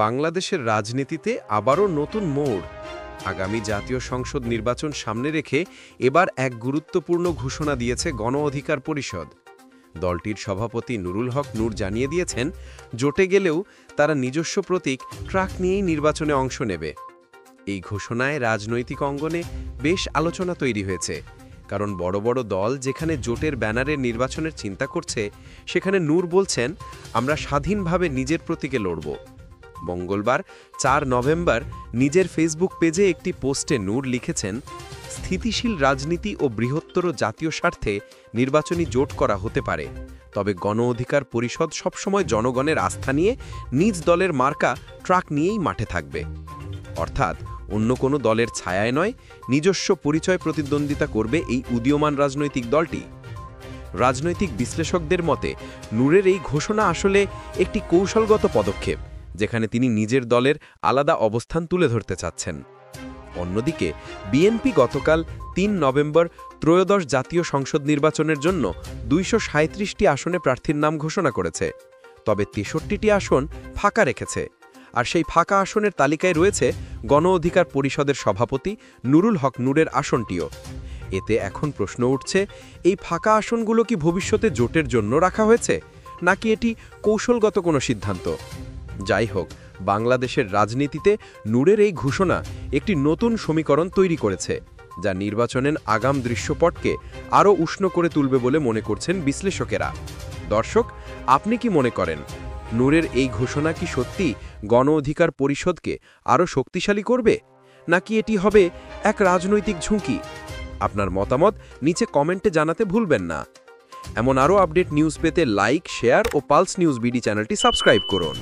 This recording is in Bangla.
বাংলাদেশের রাজনীতিতে আবারও নতুন মোড়। আগামী জাতীয় সংসদ নির্বাচন সামনে রেখে এবার এক গুরুত্বপূর্ণ ঘোষণা দিয়েছে গণ অধিকার পরিষদ। দলটির সভাপতি নুরুল হক নূর জানিয়ে দিয়েছেন, জোটে গেলেও তারা নিজস্ব প্রতীক ট্রাক নিয়েই নির্বাচনে অংশ নেবে। এই ঘোষণায় রাজনৈতিক অঙ্গনে বেশ আলোচনা তৈরি হয়েছে, কারণ বড় বড় দল যেখানে জোটের ব্যানারের নির্বাচনের চিন্তা করছে, সেখানে নূর বলছেন, আমরা স্বাধীনভাবে নিজের প্রতীকে লড়ব। মঙ্গলবার ৪ নভেম্বর নিজের ফেসবুক পেজে একটি পোস্টে নূর লিখেছেন, স্থিতিশীল রাজনীতি ও বৃহত্তর জাতীয় স্বার্থে নির্বাচনী জোট করা হতে পারে, তবে গণ অধিকার পরিষদ সবসময় জনগণের আস্থা নিয়ে নিজ দলের মার্কা ট্রাক নিয়েই মাঠে থাকবে। অর্থাৎ অন্য কোনো দলের ছায়ায় নয়, নিজস্ব পরিচয় প্রতিদ্বন্দ্বিতা করবে এই উদীয়মান রাজনৈতিক দলটি। রাজনৈতিক বিশ্লেষকদের মতে নূরের এই ঘোষণা আসলে একটি কৌশলগত পদক্ষেপ, যেখানে তিনি নিজের দলের আলাদা অবস্থান তুলে ধরতে চাচ্ছেন। অন্যদিকে বিএনপি গতকাল ৩ নভেম্বর ত্রয়োদশ জাতীয় সংসদ নির্বাচনের জন্য ২৩৭টি আসনে প্রার্থীর নাম ঘোষণা করেছে, তবে ৬৩টি আসন ফাঁকা রেখেছে। আর সেই ফাঁকা আসনের তালিকায় রয়েছে গণ অধিকার পরিষদের সভাপতি নুরুল হক নূরের আসনটিও। এতে এখন প্রশ্ন উঠছে, এই ফাঁকা আসনগুলো কি ভবিষ্যতে জোটের জন্য রাখা হয়েছে, নাকি এটি কৌশলগত কোনো সিদ্ধান্ত? যাই হোক, বাংলাদেশের রাজনীতিতে নূরের এই ঘোষণা একটি নতুন সমীকরণ তৈরি করেছে, যা নির্বাচনের আগাম দৃশ্যপটকে আরও উষ্ণ করে তুলবে বলে মনে করছেন বিশ্লেষকেরা। দর্শক, আপনি কি মনে করেন, নূরের এই ঘোষণা কি সত্যি গণ অধিকার পরিষদকে আরও শক্তিশালী করবে, নাকি এটি হবে এক রাজনৈতিক ঝুঁকি? আপনার মতামত নিচে কমেন্টে জানাতে ভুলবেন না। এমন আরও আপডেট নিউজ পেতে লাইক, শেয়ার ও পালস নিউজ বিডি চ্যানেলটি সাবস্ক্রাইব করুন।